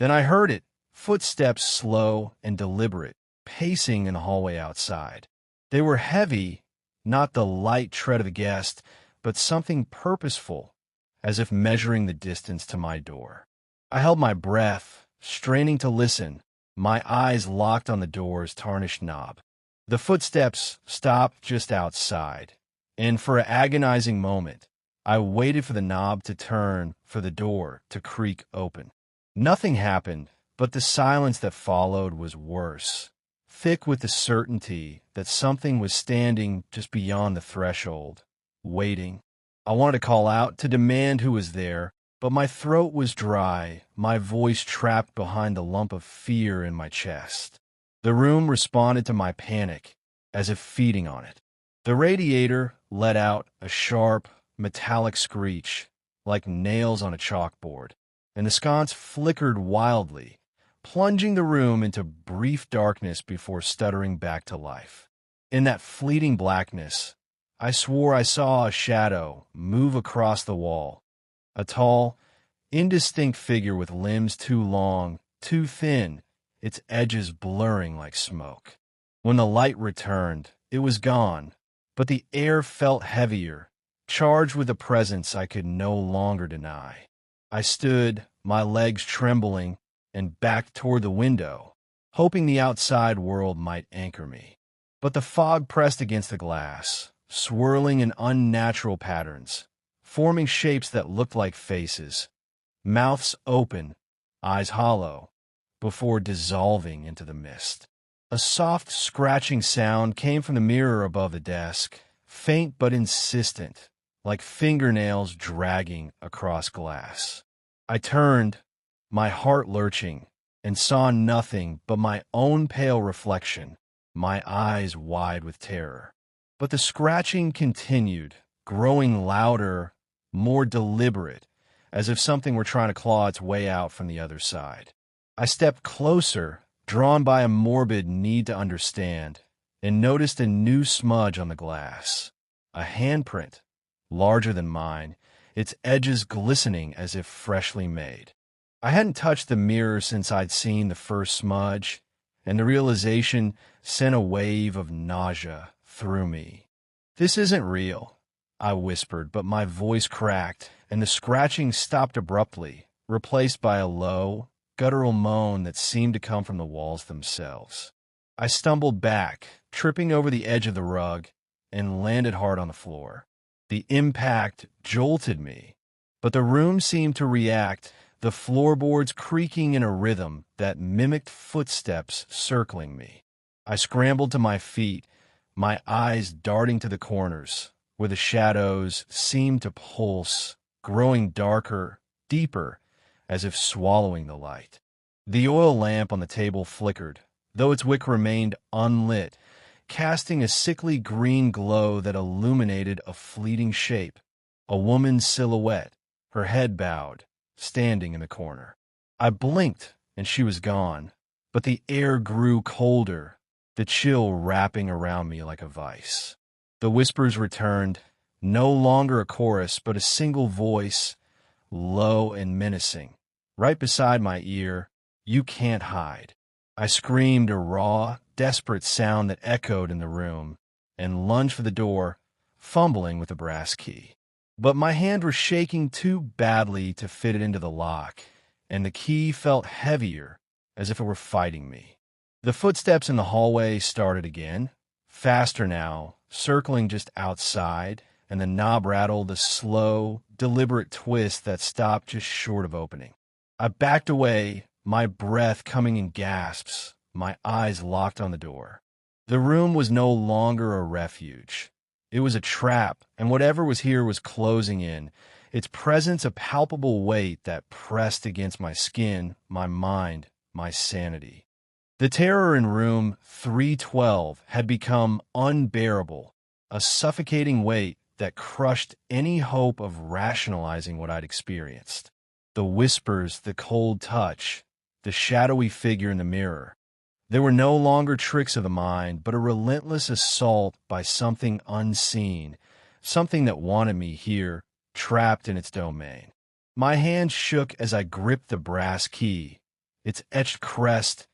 Then I heard it, footsteps slow and deliberate, pacing in the hallway outside. They were heavy, not the light tread of a guest, but something purposeful, as if measuring the distance to my door. I held my breath, straining to listen, my eyes locked on the door's tarnished knob. The footsteps stopped just outside, and for an agonizing moment, I waited for the knob to turn, for the door to creak open. Nothing happened, but the silence that followed was worse, thick with the certainty that something was standing just beyond the threshold, waiting. I wanted to call out, to demand who was there, but my throat was dry, my voice trapped behind the lump of fear in my chest. The room responded to my panic, as if feeding on it. The radiator let out a sharp, metallic screech, like nails on a chalkboard, and the sconce flickered wildly, plunging the room into brief darkness before stuttering back to life. In that fleeting blackness, I swore I saw a shadow move across the wall, a tall, indistinct figure with limbs too long, too thin, its edges blurring like smoke. When the light returned, it was gone, but the air felt heavier, charged with a presence I could no longer deny. I stood, my legs trembling, and backed toward the window, hoping the outside world might anchor me. But the fog pressed against the glass, swirling in unnatural patterns, forming shapes that looked like faces, mouths open, eyes hollow, before dissolving into the mist. A soft scratching sound came from the mirror above the desk, faint but insistent, like fingernails dragging across glass. I turned, my heart lurching, and saw nothing but my own pale reflection, my eyes wide with terror. But the scratching continued, growing louder, more deliberate, as if something were trying to claw its way out from the other side. I stepped closer, drawn by a morbid need to understand, and noticed a new smudge on the glass, a handprint, larger than mine, its edges glistening as if freshly made. I hadn't touched the mirror since I'd seen the first smudge, and the realization sent a wave of nausea through me. "This isn't real," I whispered, but my voice cracked, and the scratching stopped abruptly, replaced by a low, guttural moan that seemed to come from the walls themselves. I stumbled back, tripping over the edge of the rug, and landed hard on the floor. The impact jolted me, but the room seemed to react, the floorboards creaking in a rhythm that mimicked footsteps circling me. I scrambled to my feet, my eyes darting to the corners, where the shadows seemed to pulse, growing darker, deeper, as if swallowing the light. The oil lamp on the table flickered, though its wick remained unlit, casting a sickly green glow that illuminated a fleeting shape, a woman's silhouette, her head bowed, standing in the corner. I blinked, and she was gone, but the air grew colder, the chill wrapping around me like a vice. The whispers returned, no longer a chorus, but a single voice, low and menacing. Right beside my ear, "You can't hide." I screamed, a raw, desperate sound that echoed in the room, and lunged for the door, fumbling with the brass key. But my hand was shaking too badly to fit it into the lock, and the key felt heavier, as if it were fighting me. The footsteps in the hallway started again, faster now, circling just outside, and the knob rattled a slow, deliberate twist that stopped just short of opening. I backed away, my breath coming in gasps, my eyes locked on the door. The room was no longer a refuge. It was a trap, and whatever was here was closing in, its presence a palpable weight that pressed against my skin, my mind, my sanity. The terror in room 312 had become unbearable, a suffocating weight that crushed any hope of rationalizing what I'd experienced. The whispers, the cold touch, the shadowy figure in the mirror. They were no longer tricks of the mind, but a relentless assault by something unseen, something that wanted me here, trapped in its domain. My hand shook as I gripped the brass key, its etched crest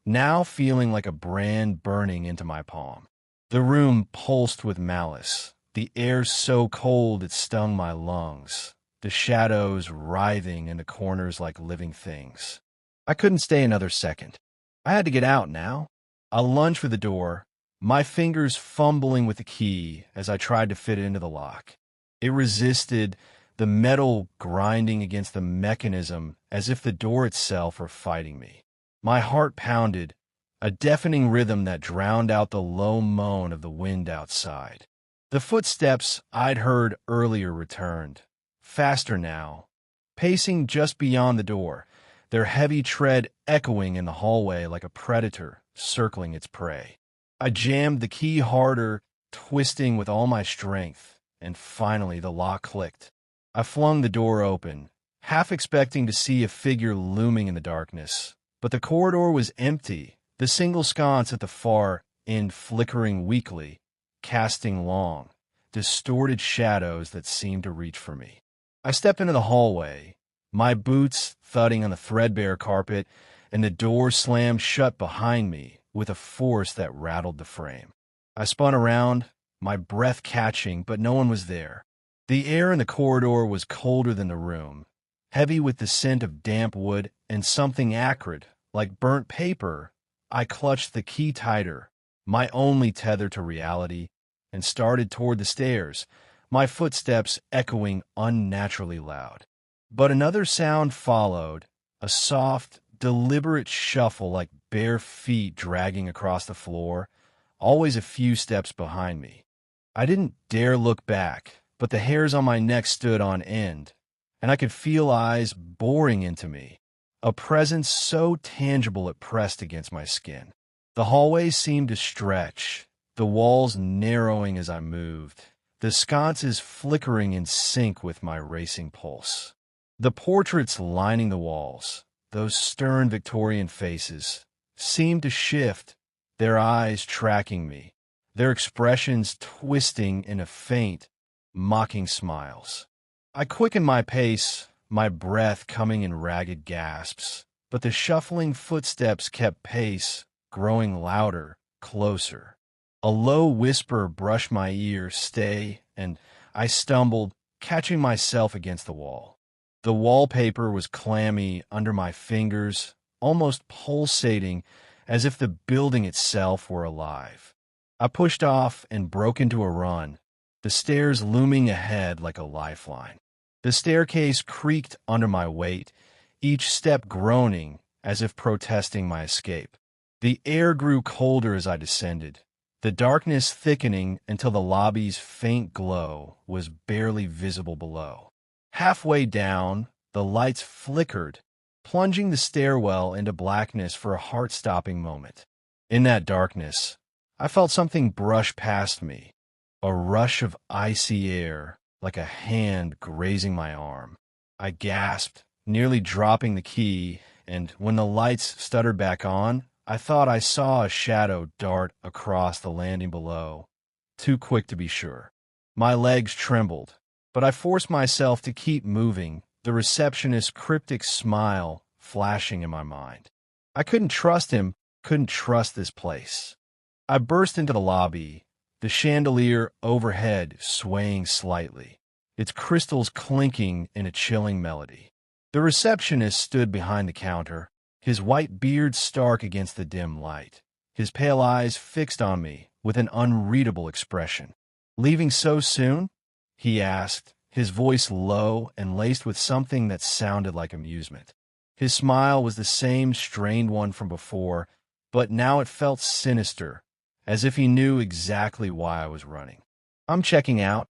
now feeling like a brand burning into my palm. The room pulsed with malice, the air so cold it stung my lungs, the shadows writhing in the corners like living things. I couldn't stay another second. I had to get out now. I lunged for the door, my fingers fumbling with the key as I tried to fit it into the lock. It resisted, the metal grinding against the mechanism as if the door itself were fighting me. My heart pounded, a deafening rhythm that drowned out the low moan of the wind outside. The footsteps I'd heard earlier returned, faster now, pacing just beyond the door, their heavy tread echoing in the hallway like a predator circling its prey. I jammed the key harder, twisting with all my strength, and finally the lock clicked. I flung the door open, half expecting to see a figure looming in the darkness, but the corridor was empty, the single sconce at the far end flickering weakly, casting long, distorted shadows that seemed to reach for me. I stepped into the hallway, my boots thudding on the threadbare carpet, and the door slammed shut behind me with a force that rattled the frame. I spun around, my breath catching, but no one was there. The air in the corridor was colder than the room, heavy with the scent of damp wood and something acrid, like burnt paper. I clutched the key tighter, my only tether to reality, and started toward the stairs, my footsteps echoing unnaturally loud. But another sound followed, a soft, deliberate shuffle like bare feet dragging across the floor, always a few steps behind me. I didn't dare look back, but the hairs on my neck stood on end, and I could feel eyes boring into me, a presence so tangible it pressed against my skin. The hallway seemed to stretch, the walls narrowing as I moved, the sconces flickering in sync with my racing pulse. The portraits lining the walls, those stern Victorian faces, seemed to shift, their eyes tracking me, their expressions twisting in a faint, mocking smiles. I quickened my pace, my breath coming in ragged gasps, but the shuffling footsteps kept pace, growing louder, closer. A low whisper brushed my ear, "Stay," and I stumbled, catching myself against the wall. The wallpaper was clammy under my fingers, almost pulsating, as if the building itself were alive. I pushed off and broke into a run, the stairs looming ahead like a lifeline. The staircase creaked under my weight, each step groaning as if protesting my escape. The air grew colder as I descended, the darkness thickening until the lobby's faint glow was barely visible below. Halfway down, the lights flickered, plunging the stairwell into blackness for a heart-stopping moment. In that darkness, I felt something brush past me, a rush of icy air, like a hand grazing my arm. I gasped, nearly dropping the key, and when the lights stuttered back on, I thought I saw a shadow dart across the landing below, too quick to be sure. My legs trembled, but I forced myself to keep moving, the receptionist's cryptic smile flashing in my mind. I couldn't trust him, couldn't trust this place. I burst into the lobby, the chandelier overhead swaying slightly, its crystals clinking in a chilling melody. The receptionist stood behind the counter, his white beard stark against the dim light, his pale eyes fixed on me with an unreadable expression. "Leaving so soon?" he asked, his voice low and laced with something that sounded like amusement. His smile was the same strained one from before, but now it felt sinister, as if he knew exactly why I was running. "I'm checking out,"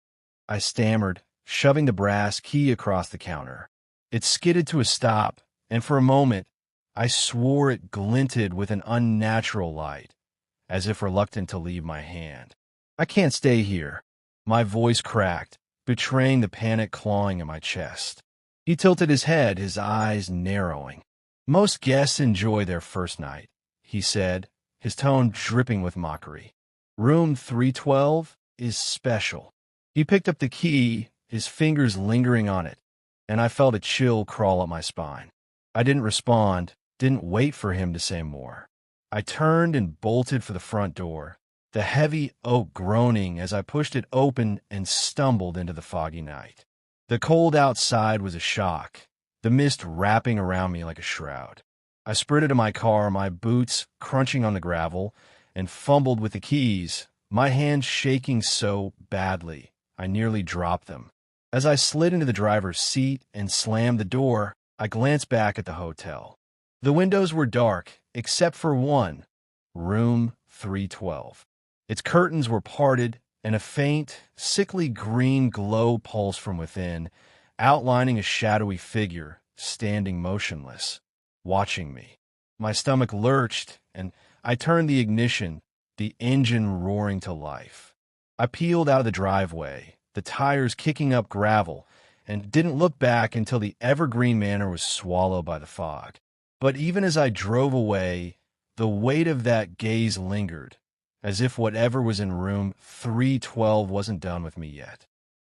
I stammered, shoving the brass key across the counter. It skidded to a stop, and for a moment, I swore it glinted with an unnatural light, as if reluctant to leave my hand. "I can't stay here." My voice cracked, betraying the panic clawing in my chest. He tilted his head, his eyes narrowing. "Most guests enjoy their first night," he said, his tone dripping with mockery. "Room 312 is special." He picked up the key, his fingers lingering on it, and I felt a chill crawl up my spine. I didn't respond, didn't wait for him to say more. I turned and bolted for the front door, the heavy oak groaning as I pushed it open and stumbled into the foggy night. The cold outside was a shock, the mist wrapping around me like a shroud. I sprinted to my car, my boots crunching on the gravel, and fumbled with the keys, my hands shaking so badly I nearly dropped them. As I slid into the driver's seat and slammed the door, I glanced back at the hotel. The windows were dark, except for one, room 312. Its curtains were parted, and a faint, sickly green glow pulsed from within, outlining a shadowy figure standing motionless, watching me. My stomach lurched, and I turned the ignition, the engine roaring to life. I peeled out of the driveway, the tires kicking up gravel, and didn't look back until the evergreen manor was swallowed by the fog. But even as I drove away, the weight of that gaze lingered, as if whatever was in room 312 wasn't done with me yet.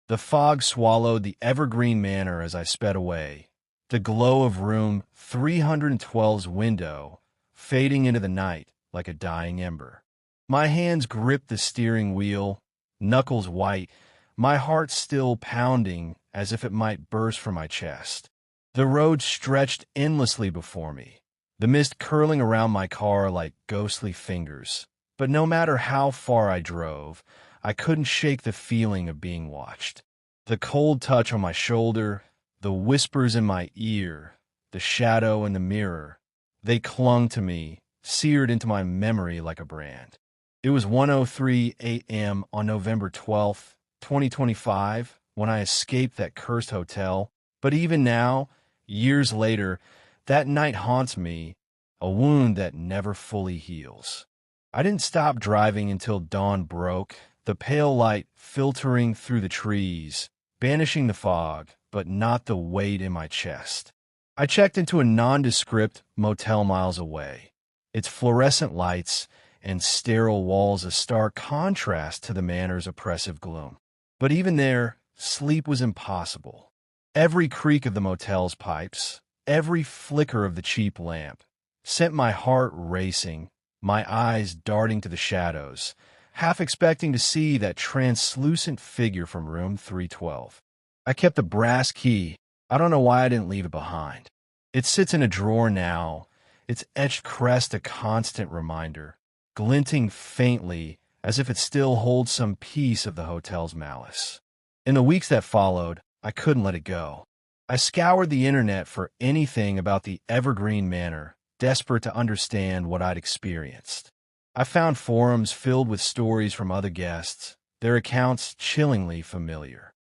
The fog swallowed the evergreen manor as I sped away, the glow of room 312's window fading into the night like a dying ember. My hands gripped the steering wheel, knuckles white, my heart still pounding as if it might burst from my chest. The road stretched endlessly before me, the mist curling around my car like ghostly fingers. But no matter how far I drove, I couldn't shake the feeling of being watched. The cold touch on my shoulder, the whispers in my ear, the shadow in the mirror, they clung to me, seared into my memory like a brand. It was 1:03 a.m. on November 12th, 2025, when I escaped that cursed hotel. But even now, years later, that night haunts me, a wound that never fully heals. I didn't stop driving until dawn broke, the pale light filtering through the trees, banishing the fog, but not the weight in my chest. I checked into a nondescript motel miles away, its fluorescent lights and sterile walls a stark contrast to the manor's oppressive gloom. But even there, sleep was impossible. Every creak of the motel's pipes, every flicker of the cheap lamp, sent my heart racing, my eyes darting to the shadows, half expecting to see that translucent figure from room 312. I kept the brass key. I don't know why I didn't leave it behind. It sits in a drawer now, its etched crest a constant reminder, glinting faintly as if it still holds some piece of the hotel's malice. In the weeks that followed, I couldn't let it go. I scoured the internet for anything about the Evergreen Manor, desperate to understand what I'd experienced. I found forums filled with stories from other guests, their accounts chillingly familiar.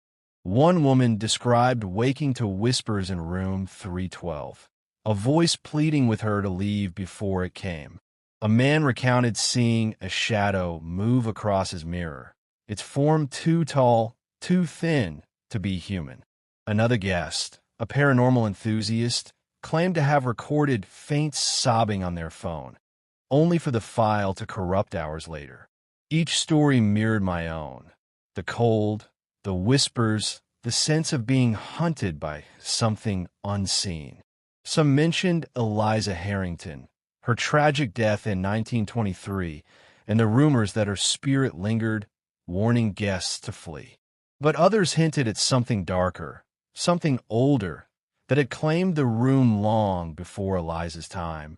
One woman described waking to whispers in room 312, a voice pleading with her to leave before it came. A man recounted seeing a shadow move across his mirror, its form too tall, too thin to be human. Another guest, a paranormal enthusiast, claimed to have recorded faint sobbing on their phone, only for the file to corrupt hours later. Each story mirrored my own. The cold, the whispers, the sense of being hunted by something unseen. Some mentioned Eliza Harrington, her tragic death in 1923, and the rumors that her spirit lingered, warning guests to flee. But others hinted at something darker, something older, that had claimed the room long before Eliza's time,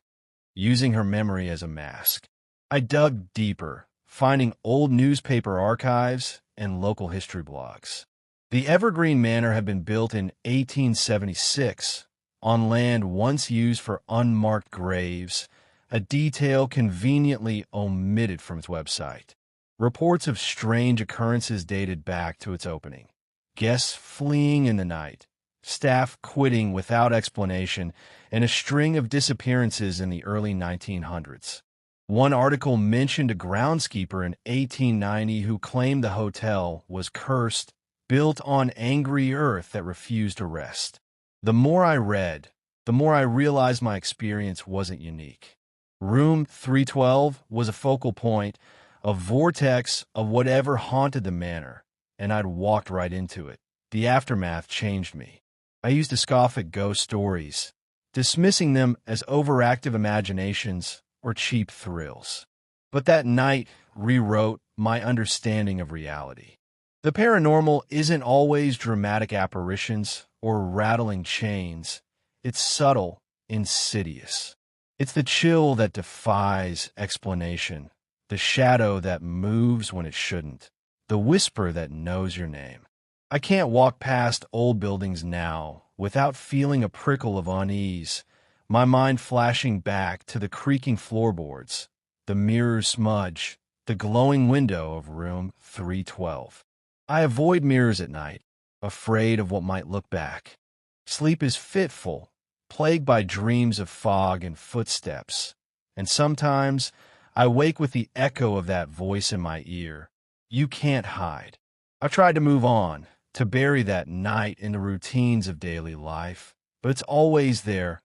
using her memory as a mask. I dug deeper, finding old newspaper archives and local history blogs. The Evergreen Manor had been built in 1876 on land once used for unmarked graves, a detail conveniently omitted from its website. Reports of strange occurrences dated back to its opening. Guests fleeing in the night, staff quitting without explanation, and a string of disappearances in the early 1900s. One article mentioned a groundskeeper in 1890 who claimed the hotel was cursed, built on angry earth that refused to rest. The more I read, the more I realized my experience wasn't unique. Room 312 was a focal point, a vortex of whatever haunted the manor, and I'd walked right into it. The aftermath changed me. I used to scoff at ghost stories, dismissing them as overactive imaginations or cheap thrills. But that night rewrote my understanding of reality. The paranormal isn't always dramatic apparitions or rattling chains. It's subtle, insidious. It's the chill that defies explanation, the shadow that moves when it shouldn't, the whisper that knows your name. I can't walk past old buildings now without feeling a prickle of unease, my mind flashing back to the creaking floorboards, the mirror smudge, the glowing window of room 312. I avoid mirrors at night, afraid of what might look back. Sleep is fitful, plagued by dreams of fog and footsteps, and sometimes I wake with the echo of that voice in my ear. You can't hide. I've tried to move on, to bury that night in the routines of daily life, but it's always there,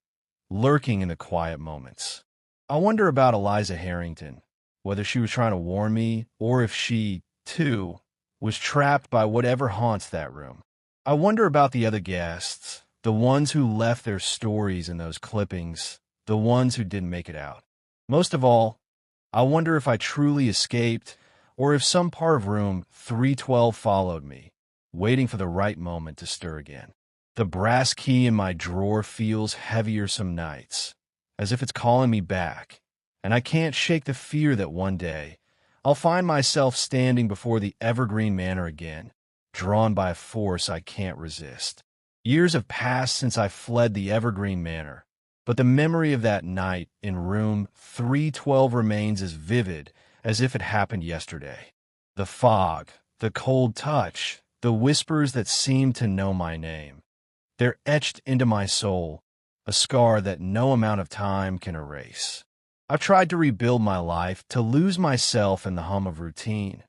lurking in the quiet moments. I wonder about Eliza Harrington, whether she was trying to warn me or if she, too, was trapped by whatever haunts that room. I wonder about the other guests, the ones who left their stories in those clippings, the ones who didn't make it out. Most of all, I wonder if I truly escaped or if some part of room 312 followed me, waiting for the right moment to stir again. The brass key in my drawer feels heavier some nights, as if it's calling me back, and I can't shake the fear that one day I'll find myself standing before the Evergreen Manor again, drawn by a force I can't resist. Years have passed since I fled the Evergreen Manor, but the memory of that night in room 312 remains as vivid as if it happened yesterday. The fog, the cold touch, the whispers that seemed to know my name. They're etched into my soul, a scar that no amount of time can erase. I've tried to rebuild my life, to lose myself in the hum of routine.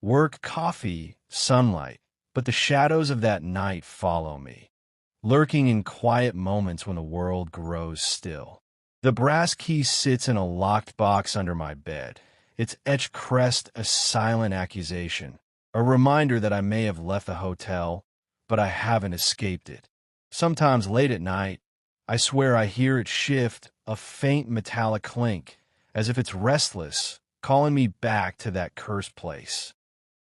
Work, coffee, sunlight, but the shadows of that night follow me, lurking in quiet moments when the world grows still. The brass key sits in a locked box under my bed, its etched crest a silent accusation, a reminder that I may have left the hotel, but I haven't escaped it. Sometimes late at night, I swear I hear it shift, a faint metallic clink, as if it's restless, calling me back to that cursed place.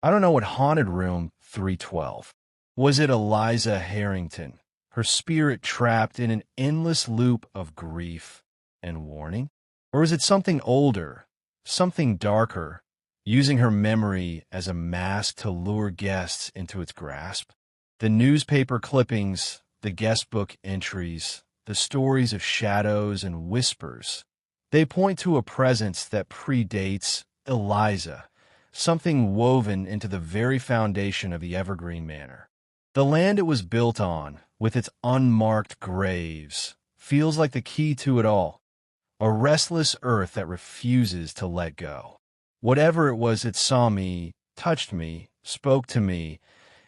I don't know what haunted room 312. Was it Eliza Harrington, her spirit trapped in an endless loop of grief and warning? Or is it something older, something darker, using her memory as a mask to lure guests into its grasp? The newspaper clippings, the guest book entries, the stories of shadows and whispers, they point to a presence that predates Eliza, something woven into the very foundation of the Evergreen Manor. The land it was built on, with its unmarked graves, feels like the key to it all, a restless earth that refuses to let go. Whatever it was that saw me, touched me, spoke to me,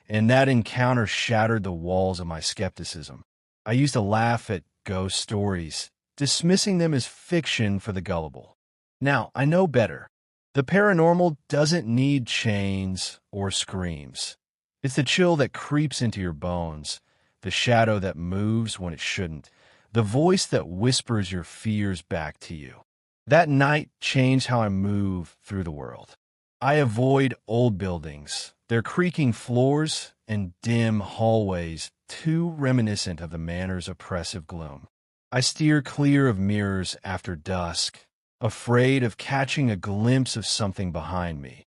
and that encounter shattered the walls of my skepticism. I used to laugh at ghost stories, dismissing them as fiction for the gullible. Now, I know better. The paranormal doesn't need chains or screams. It's the chill that creeps into your bones, the shadow that moves when it shouldn't, the voice that whispers your fears back to you. That night changed how I move through the world. I avoid old buildings, their creaking floors and dim hallways too reminiscent of the manor's oppressive gloom. I steer clear of mirrors after dusk, afraid of catching a glimpse of something behind me,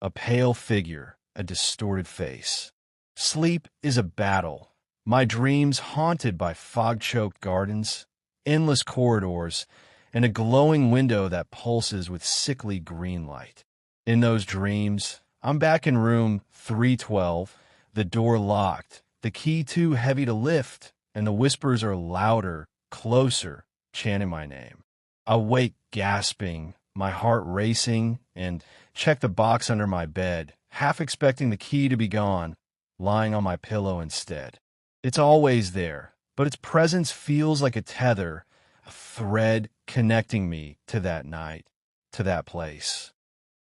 a pale figure, a distorted face. Sleep is a battle, my dreams haunted by fog-choked gardens, endless corridors, and a glowing window that pulses with sickly green light. In those dreams, I'm back in room 312, the door locked, the key too heavy to lift, and the whispers are louder, closer, chanting my name. I wake gasping, my heart racing, and check the box under my bed, half expecting the key to be gone, lying on my pillow instead. It's always there, but its presence feels like a tether, a thread connecting me to that night, to that place.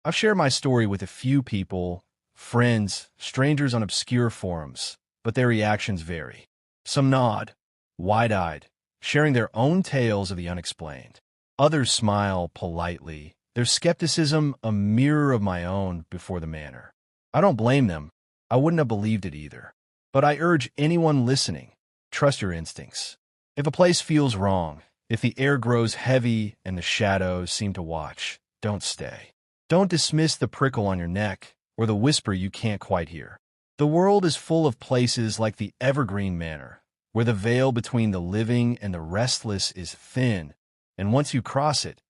I've shared my story with a few people, friends, strangers on obscure forums, but their reactions vary. Some nod, wide-eyed, sharing their own tales of the unexplained. Others smile politely, their skepticism a mirror of my own before the manor. I don't blame them. I wouldn't have believed it either. But I urge anyone listening, trust your instincts. If a place feels wrong, if the air grows heavy and the shadows seem to watch, don't stay. Don't dismiss the prickle on your neck or the whisper you can't quite hear. The world is full of places like the Evergreen Manor, where the veil between the living and the restless is thin, and once you cross it,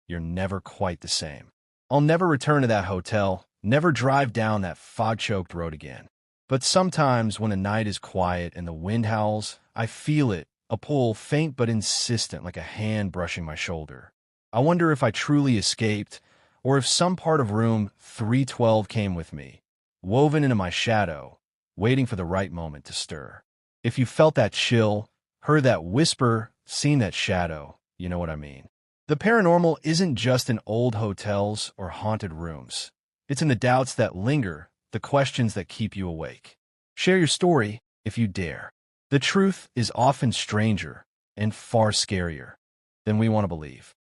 you're never quite the same. I'll never return to that hotel, never drive down that fog-choked road again. But sometimes when a night is quiet and the wind howls, I feel it, a pull faint but insistent like a hand brushing my shoulder. I wonder if I truly escaped, or if some part of room 312 came with me, woven into my shadow, waiting for the right moment to stir. If you felt that chill, heard that whisper, seen that shadow, you know what I mean. The paranormal isn't just in old hotels or haunted rooms. It's in the doubts that linger, the questions that keep you awake. Share your story if you dare. The truth is often stranger and far scarier than we want to believe.